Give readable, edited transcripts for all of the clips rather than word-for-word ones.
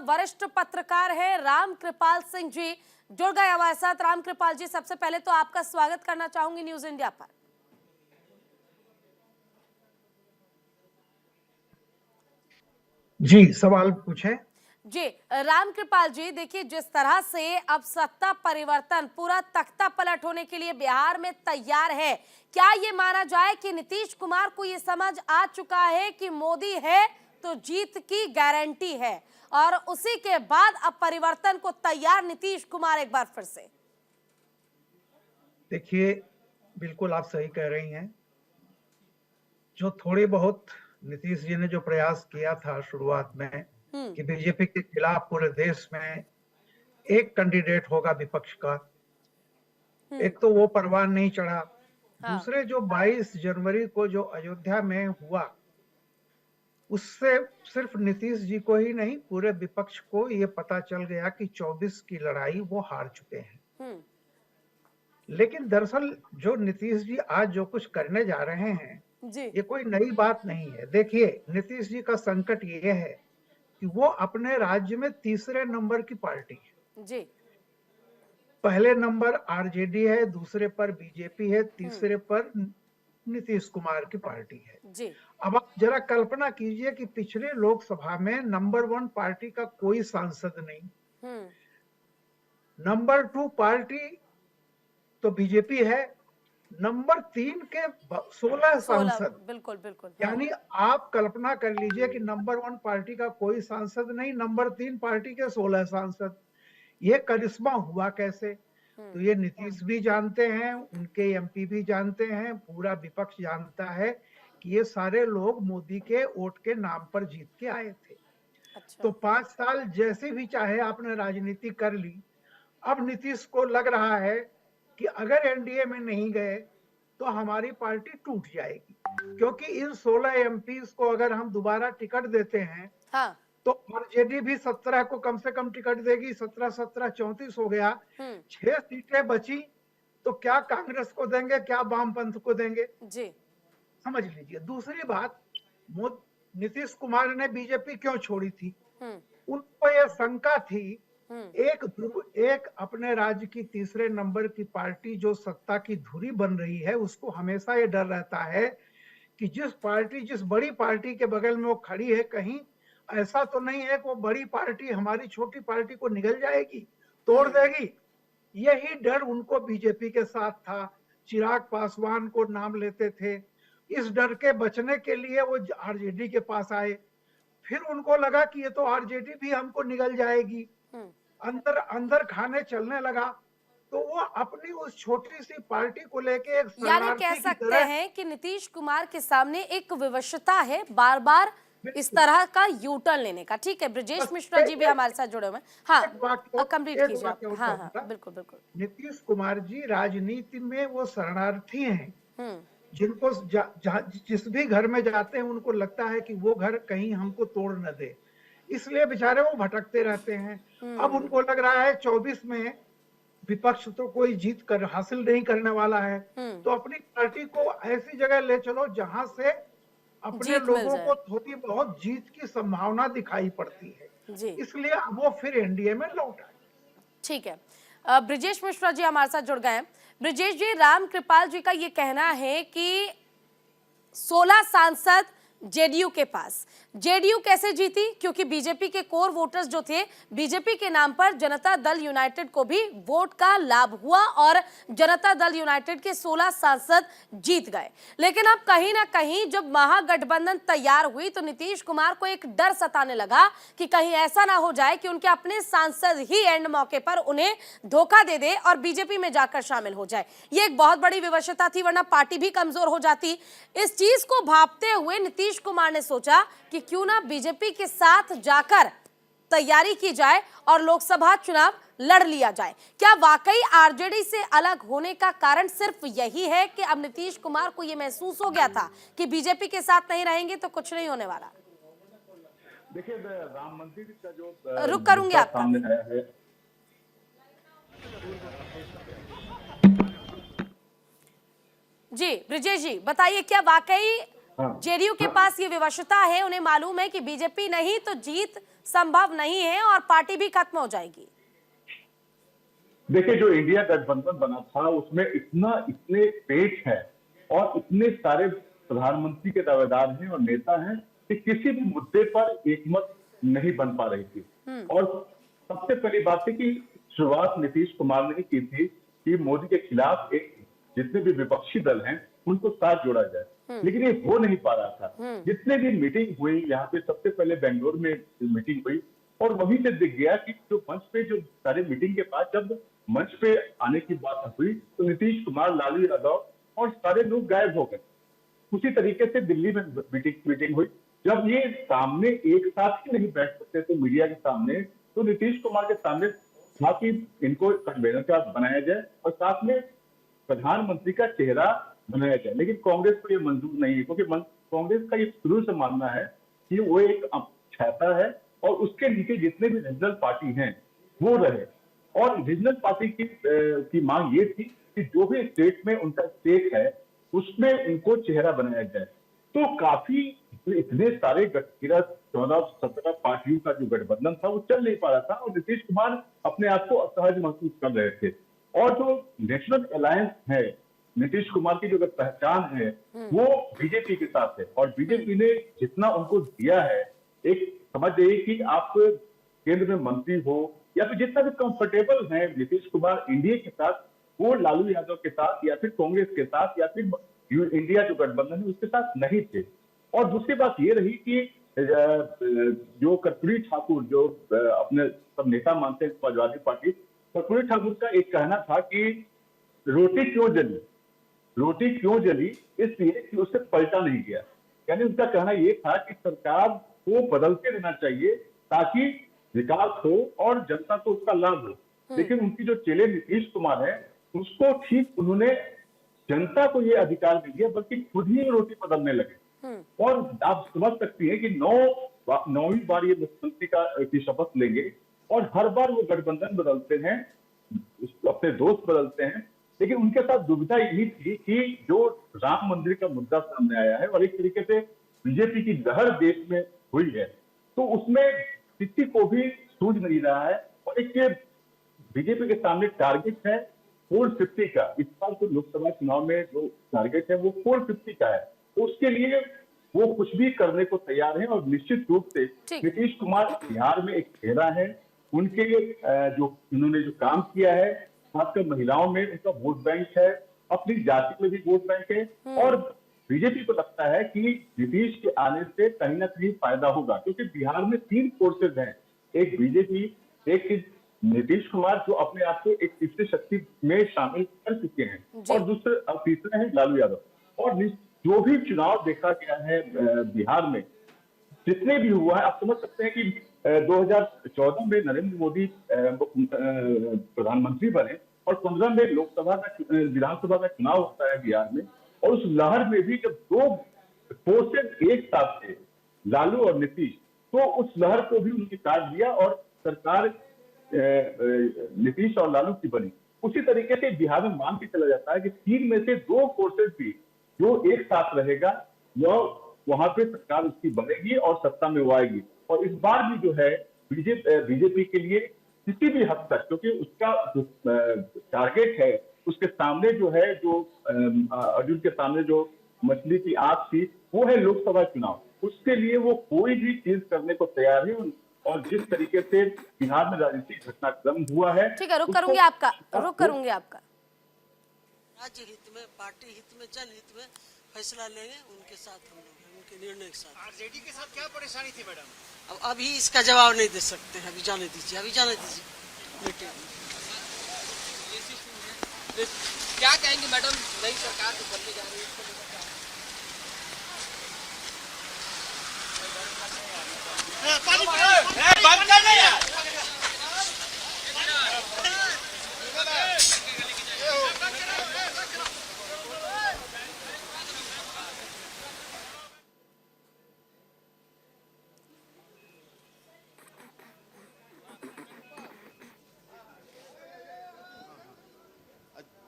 वरिष्ठ पत्रकार है राम कृपाल सिंह जी जुड़ गए हमारे साथ। राम कृपाल जी, सबसे पहले तो आपका स्वागत करना चाहूंगी न्यूज इंडिया पर। जी, सवाल पूछे। जी राम कृपाल जी, देखिए जिस तरह से अब सत्ता परिवर्तन पूरा तख्ता पलट होने के लिए बिहार में तैयार है, क्या ये माना जाए कि नीतीश कुमार को ये समझ आ चुका है कि मोदी है तो जीत की गारंटी है, और उसी के बाद अब परिवर्तन को तैयार नीतीश कुमार एक बार फिर से? देखिए, बिल्कुल आप सही कह रही हैं। जो थोड़ी बहुत नीतीश जी ने जो प्रयास किया था शुरुआत में कि बीजेपी के खिलाफ पूरे देश में एक कैंडिडेट होगा विपक्ष का, एक तो वो परवान नहीं चढ़ा। दूसरे जो 22 जनवरी को जो अयोध्या में हुआ, उससे सिर्फ नीतीश जी को ही नहीं पूरे विपक्ष को ये पता चल गया कि 24 की लड़ाई वो हार चुके हैं। लेकिन दरअसल जो नीतीश जी आज जो कुछ करने जा रहे हैं ये कोई नई बात नहीं है। देखिए, नीतीश जी का संकट ये है कि वो अपने राज्य में तीसरे नंबर की पार्टी है। जी। पहले नंबर आरजेडी है, दूसरे पर बीजेपी है, तीसरे पर नीतीश कुमार की पार्टी है। जी। अब आप जरा कल्पना कीजिए कि पिछले लोकसभा में नंबर 1 पार्टी का कोई सांसद नहीं, नंबर 2 पार्टी तो बीजेपी है, नंबर 3 के 16 सांसद। बिल्कुल बिल्कुल। यानी आप कल्पना कर लीजिए कि नंबर 1 पार्टी का कोई सांसद नहीं, नंबर 3 पार्टी के 16 सांसद। ये करिश्मा हुआ कैसे? तो ये नीतीश भी जानते हैं, उनके एमपी भी जानते हैं, पूरा विपक्ष जानता है कि ये सारे लोग मोदी के वोट के नाम पर जीत के आए थे। अच्छा। तो 5 साल जैसे भी चाहे आपने राजनीति कर ली। अब नीतीश को लग रहा है कि अगर एनडीए में नहीं गए तो हमारी पार्टी टूट जाएगी, क्योंकि इन 16 एमपीज को अगर हम दोबारा टिकट देते हैं तो आरजेडी भी 17 को कम से कम टिकट देगी। 17-17 34 हो गया, 6 सीटें बची तो क्या कांग्रेस को देंगे, क्या वामपंथ को देंगे? जी समझ लीजिए। दूसरी बात, नीतीश कुमार ने बीजेपी क्यों छोड़ी थी? उनको यह शंका थी, एक अपने राज्य की तीसरे नंबर की पार्टी जो सत्ता की धुरी बन रही है, उसको हमेशा ये डर रहता है कि जिस बड़ी पार्टी के बगल में वो खड़ी है, कहीं ऐसा तो नहीं है कि वो बड़ी पार्टी हमारी छोटी पार्टी को निगल जाएगी, तोड़ देगी। यही डर उनको बीजेपी के साथ था। चिराग पासवान को नाम लेते थे। इस डर के बचने के लिए वो आरजेडी के पास आए। फिर उनको लगा कि ये तो आरजेडी भी हमको निगल जाएगी, अंदर अंदर खाने चलने लगा। तो वो अपनी उस छोटी सी पार्टी को लेके एक यानी कह सकते हैं कि नीतीश कुमार के सामने एक विवशता है बार बार इस तरह का यू टर्न लेने का। ठीक है, ब्रजेश मिश्रा जी भी हमारे साथ जुड़े हुए हैं। हाँ, कंप्लीट कीजिए आप। हाँ हाँ, बिल्कुल बिल्कुल। नीतीश कुमार जी राजनीति में वो शरणार्थी हैं, जिनको जिस भी घर में जाते हैं उनको लगता है कि वो घर कहीं हमको तोड़ न दे, इसलिए बेचारे वो भटकते रहते हैं। अब उनको लग रहा है 24 में विपक्ष तो कोई जीत कर हासिल नहीं करने वाला है, तो अपनी पार्टी को ऐसी जगह ले चलो जहां से अपने लोगों को थोड़ी बहुत जीत की संभावना दिखाई पड़ती है। इसलिए अब वो फिर एनडीए में लौट आए। ठीक है, ब्रजेश मिश्रा जी हमारे साथ जुड़ गए हैं। ब्रजेश जी, राम कृपाल जी का ये कहना है कि 16 सांसद जेडीयू के पास। जेडीयू कैसे जीती? क्योंकि बीजेपी के कोर वोटर्स जो थे, बीजेपी के नाम पर जनता दल यूनाइटेड को भी वोट का लाभ हुआ और जनता दल यूनाइटेड के 16 सांसद जीत गए। लेकिन अब कहीं ना कहीं जब महागठबंधन तैयार हुई तो नीतीश कुमार को एक डर सताने लगा कि कहीं ऐसा ना हो जाए कि उनके अपने सांसद ही एंड मौके पर उन्हें धोखा दे दे और बीजेपी में जाकर शामिल हो जाए। ये एक बहुत बड़ी विवशता थी, वरना पार्टी भी कमजोर हो जाती। इस चीज को भांपते हुए नीतीश कुमार ने सोचा कि क्यों ना बीजेपी के साथ जाकर तैयारी की जाए और लोकसभा चुनाव लड़ लिया जाए। क्या वाकई आरजेडी से अलग होने का कारण सिर्फ यही है कि अब नीतीश कुमार को यह महसूस हो गया था कि बीजेपी के साथ नहीं रहेंगे तो कुछ नहीं होने वाला? देखिए, राम मंदिर का जो रुक करूंगी आपका है। जी ब्रिजेश जी बताइए, क्या वाकई जेडीयू के पास ये विवशता है? उन्हें मालूम है कि बीजेपी नहीं तो जीत संभव नहीं है और पार्टी भी खत्म हो जाएगी? देखिए, जो इंडिया गठबंधन बना था उसमें इतने पेच है और इतने सारे प्रधानमंत्री के दावेदार हैं और नेता हैं कि किसी भी मुद्दे पर एकमत नहीं बन पा रही थी। और सबसे पहली बात है कि शुरुआत नीतीश कुमार ने ही की थी कि मोदी के खिलाफ एक जितने भी विपक्षी दल हैं उनको साथ जोड़ा जाए, लेकिन ये हो नहीं पा रहा था। जितने भी मीटिंग हुई यहाँ पे, सबसे पहले बेंगलोर में मीटिंग हुई और वहीं से दिख गया कि जो मंच पे जो सारे मीटिंग के बाद जब मंच पे आने की बात हुई तो नीतीश कुमार, लालू यादव और सारे लोग गायब हो गए। उसी तरीके से दिल्ली में मीटिंग हुई, जब ये सामने एक साथ ही नहीं बैठ सकते थे मीडिया के सामने, तो नीतीश कुमार के सामने था कि इनको कन्वेनर का बनाया जाए और साथ में प्रधानमंत्री का चेहरा बनाया जाए। लेकिन कांग्रेस को ये मंजूर नहीं है, क्योंकि कांग्रेस का ये शुरू से मानना है कि वो एक छाता है और उसके नीचे जितने भी रीजनल पार्टी हैं वो रहे। और रीजनल पार्टी की मांग ये थी कि जो भी स्टेट में उनका स्टेक है उसमें उनको चेहरा बनाया जाए। तो काफी इतने सारे 14-17 पार्टियों का जो गठबंधन था वो चल नहीं पा रहा था और नीतीश कुमार अपने आप को असहज महसूस कर रहे थे। और जो नेशनल अलायंस है, नीतीश कुमार की जो पहचान है वो बीजेपी के साथ है और बीजेपी ने जितना उनको दिया है, एक समझ जाइए कि आप केंद्र में मंत्री हो या फिर जितना भी कंफर्टेबल है नीतीश कुमार एनडीए के साथ, वो लालू यादव के साथ या फिर कांग्रेस के साथ या फिर इंडिया जो गठबंधन है उसके साथ नहीं थे। और दूसरी बात ये रही कि जो कर्पूरी ठाकुर, जो अपने सब नेता मानते हैं समाजवादी पार्टी, कर्पूरी ठाकुर का एक कहना था कि रोटी क्यों जली, इसलिए कि उससे पलटा नहीं गया। यानी उनका कहना यह था कि सरकार को बदलते रहना चाहिए ताकि विकास हो और जनता को उसका लाभ हो। लेकिन उनकी जो चेले नीतीश कुमार है उसको ठीक उन्होंने जनता को ये अधिकार नहीं दिया, बल्कि खुद ही रोटी बदलने लगे। और आप समझ सकती हैं कि 9वीं बार ये मुख्यमंत्री की शपथ लेंगे और हर बार वो गठबंधन बदलते हैं, अपने दोस्त बदलते हैं, लेकिन उनके साथ दुविधा यही थी कि जो राम मंदिर का मुद्दा सामने आया है और एक तरीके से बीजेपी की लहर देश में हुई है, तो उसमें किसी को भी सूझ नहीं रहा है। और एक बीजेपी के सामने टारगेट है 450 का। इस साल तो लोकसभा चुनाव में जो टारगेट है वो 450 का है, तो उसके लिए वो कुछ भी करने को तैयार है। और निश्चित रूप से नीतीश कुमार बिहार में एक चेहरा है, उनके जो उन्होंने जो काम किया है, खासकर महिलाओं में उनका वोट बैंक है, अपनी जाति में भी वोट बैंक है। और बीजेपी को लगता है कि नीतीश के आने से कहीं ना कहीं फायदा होगा, क्योंकि बिहार में 3 फोर्सेज हैं, एक बीजेपी, एक नीतीश कुमार जो अपने आप को एक तीसरी शक्ति में शामिल कर चुके हैं, और तीसरे हैं लालू यादव। और जो भी चुनाव देखा गया है बिहार में, जितने भी हुआ है, आप समझ सकते हैं कि 2014 में नरेंद्र मोदी प्रधानमंत्री बने और 15 में विधानसभा का चुनाव होता है बिहार में, और उस लहर में भी जब 2 फोर्सेज एक साथ थे, लालू और नीतीश, तो उस लहर को भी उन्होंने काट दिया और सरकार नीतीश और लालू की बनी। उसी तरीके से बिहार में मान के चला जाता है कि 3 में से 2 फोर्सेज भी जो एक साथ रहेगा, वह वहां पे सरकार उसकी बनेगी और सत्ता में वो आएगी। और इस बार भी जो है बीजेपी के लिए किसी भी हद तक, क्योंकि उसका टारगेट है, उसके सामने जो है, जो अर्जुन के सामने जो मछली की आंख थी, वो है लोकसभा चुनाव। उसके लिए वो कोई भी चीज करने को तैयार है। और जिस तरीके से बिहार में राजनीतिक घटनाक्रम हुआ है, ठीक है, रुक करूंगी आपका। राज्य हित में, पार्टी हित में, जनहित में फैसला लेंगे, उनके साथ हम लोग हैं, उनके निर्णय के साथ। आरजेडी के साथ क्या परेशानी थी मैडम? अब अभी इसका जवाब नहीं दे सकते हैं, अभी जाने दीजिए मीटिंग। क्या कहेंगे मैडम, नई सरकार जो बनने जा रही है? बंद कर दे यार।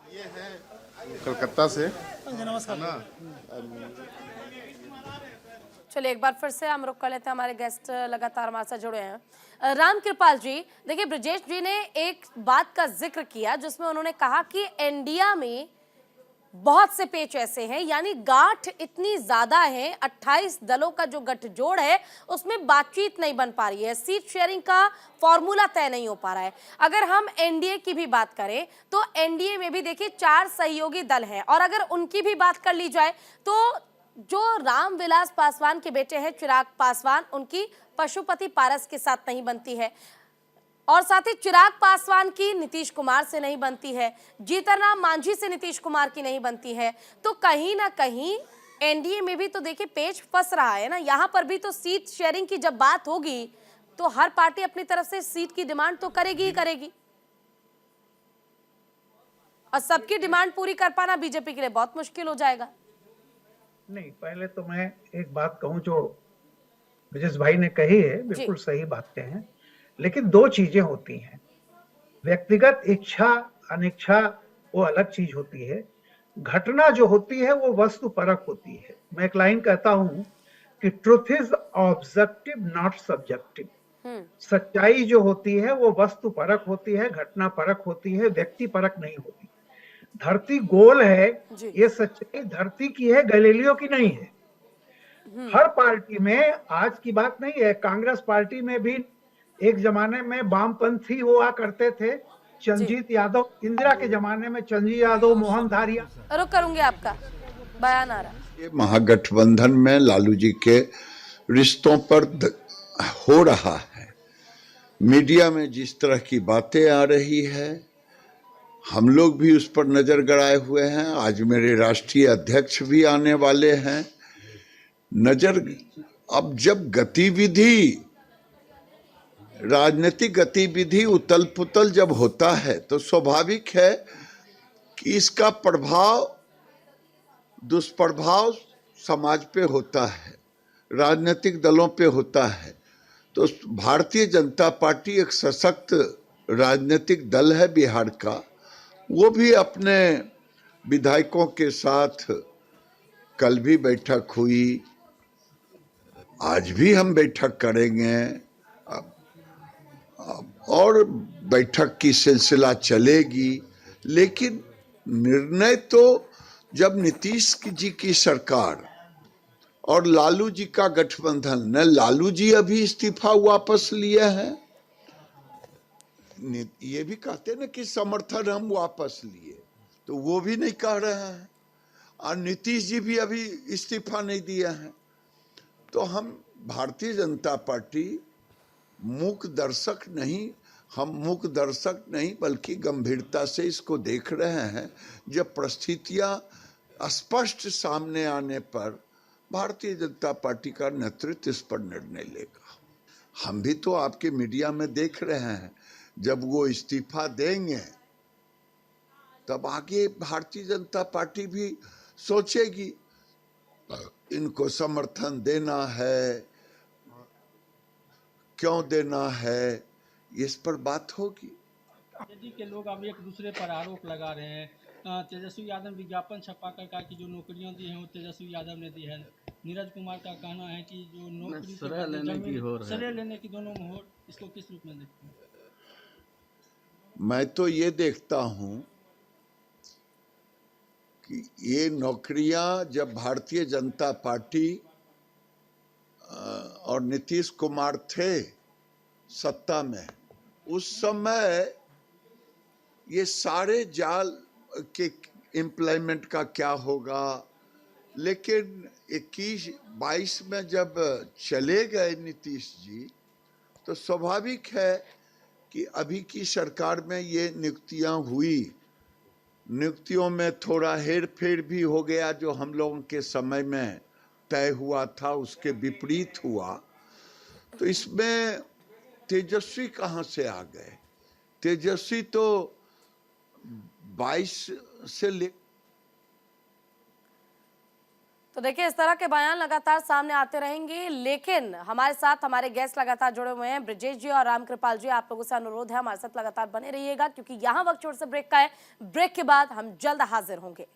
ये है कलकत्ता से। नमस्कार। चलिए एक बार फिर से हम रुक कर लेते हैं, हमारे गेस्ट लगातार हमारे साथ जुड़े हैं। राम कृपाल जी, देखिए ब्रजेश जी ने एक बात का जिक्र किया जिसमें उन्होंने कहा कि एनडीए में बहुत से पेच ऐसे हैं, यानी गांठ इतनी ज्यादा है, 28 दलों का जो गठजोड़ है उसमें बातचीत नहीं बन पा रही है, सीट शेयरिंग का फॉर्मूला तय नहीं हो पा रहा है। अगर हम एनडीए की भी बात करें तो एनडीए में भी देखिए 4 सहयोगी दल हैं, और अगर उनकी भी बात कर ली जाए तो जो रामविलास पासवान के बेटे हैं चिराग पासवान, उनकी पशुपति पारस के साथ नहीं बनती है, और साथ ही चिराग पासवान की नीतीश कुमार से नहीं बनती है, जीतन राम मांझी से नीतीश कुमार की नहीं बनती है। तो कहीं ना कहीं एनडीए में भी तो देखिए पेच फंस रहा है ना। यहाँ पर भी तो सीट शेयरिंग की जब बात होगी तो हर पार्टी अपनी तरफ से सीट की डिमांड तो करेगी ही करेगी, और सबकी डिमांड पूरी कर पाना बीजेपी के लिए बहुत मुश्किल हो जाएगा। नहीं, पहले तो मैं एक बात कहूं जो ब्रजेश भाई ने कही है, बिल्कुल सही बातें हैं, लेकिन 2 चीजें होती हैं। व्यक्तिगत इच्छा अनिच्छा वो अलग चीज होती है, घटना जो होती है वो वस्तु परक होती है। मैं एक लाइन कहता हूं कि truth is objective not subjective. सच्चाई जो होती है वो वस्तु परक होती है, घटना परक होती है, व्यक्ति परक नहीं होती। धरती गोल है, ये सच्चाई धरती की है, गैलीलियो की नहीं है। हर पार्टी में, आज की बात नहीं है, कांग्रेस पार्टी में भी एक जमाने में वामपंथी हुआ करते थे, चंद्रजीत यादव, इंदिरा के जमाने में चंद्रजीत यादव, मोहन धारिया। रुक करूंगी आपका बयान आ रहा। ये महागठबंधन में लालू जी के रिश्तों पर हो रहा है, मीडिया में जिस तरह की बातें आ रही है, हम लोग भी उस पर नजर गड़ाए हुए हैं। आज मेरे राष्ट्रीय अध्यक्ष भी आने वाले हैं। नजर, अब जब गतिविधि, राजनीतिक गतिविधि उतल पुतल जब होता है तो स्वाभाविक है कि इसका प्रभाव, दुष्प्रभाव समाज पे होता है, राजनीतिक दलों पे होता है। तो भारतीय जनता पार्टी एक सशक्त राजनीतिक दल है बिहार का, वो भी अपने विधायकों के साथ कल भी बैठक हुई, आज भी हम बैठक करेंगे, और बैठक की सिलसिला चलेगी। लेकिन निर्णय तो जब नीतीश जी की सरकार और लालू जी का गठबंधन, न लालू जी अभी इस्तीफा वापस लिए हैं, ये भी कहते ना कि समर्थन हम वापस लिए, तो वो भी नहीं कह रहे हैं, और नीतीश जी भी अभी इस्तीफा नहीं दिया है। तो हम भारतीय जनता पार्टी मूक दर्शक नहीं, हम मूक दर्शक नहीं बल्कि गंभीरता से इसको देख रहे हैं। जब परिस्थितियां स्पष्ट सामने आने पर भारतीय जनता पार्टी का नेतृत्व इस पर निर्णय लेगा। हम भी तो आपके मीडिया में देख रहे हैं, जब वो इस्तीफा देंगे तब आगे भारतीय जनता पार्टी भी सोचेगी इनको समर्थन देना है, क्यों देना है, इस पर बात होगी। जेडी के लोग अब एक दूसरे पर आरोप लगा रहे हैं। तेजस्वी यादव विज्ञापन छपा कर कहा कि जो नौकरियां दी हैं वो तेजस्वी यादव ने दी है। नीरज कुमार का कहना है कि जो नौकरी श्रेय लेने की दोनों मोहर, इसको किस रूप में देखते हैं? मैं तो ये देखता हूं कि ये नौकरियां जब भारतीय जनता पार्टी और नीतीश कुमार थे सत्ता में, उस समय ये सारे जाल के एम्प्लॉयमेंट का क्या होगा, लेकिन 21-22 में जब चले गए नीतीश जी तो स्वाभाविक है कि अभी की सरकार में ये नियुक्तियां हुई, नियुक्तियों में थोड़ा हेर फेर भी हो गया, जो हम लोगों के समय में तय हुआ था उसके विपरीत हुआ। तो इसमें तेजस्वी कहाँ से आ गए? तेजस्वी तो 22 से ले। तो देखिए इस तरह के बयान लगातार सामने आते रहेंगे, लेकिन हमारे साथ हमारे गेस्ट लगातार जुड़े हुए हैं, ब्रजेश जी और राम कृपाल जी। आप लोगों से अनुरोध है हमारे साथ लगातार बने रहिएगा, क्योंकि यहाँ वक्त छोड़ से ब्रेक का है। ब्रेक के बाद हम जल्द हाजिर होंगे।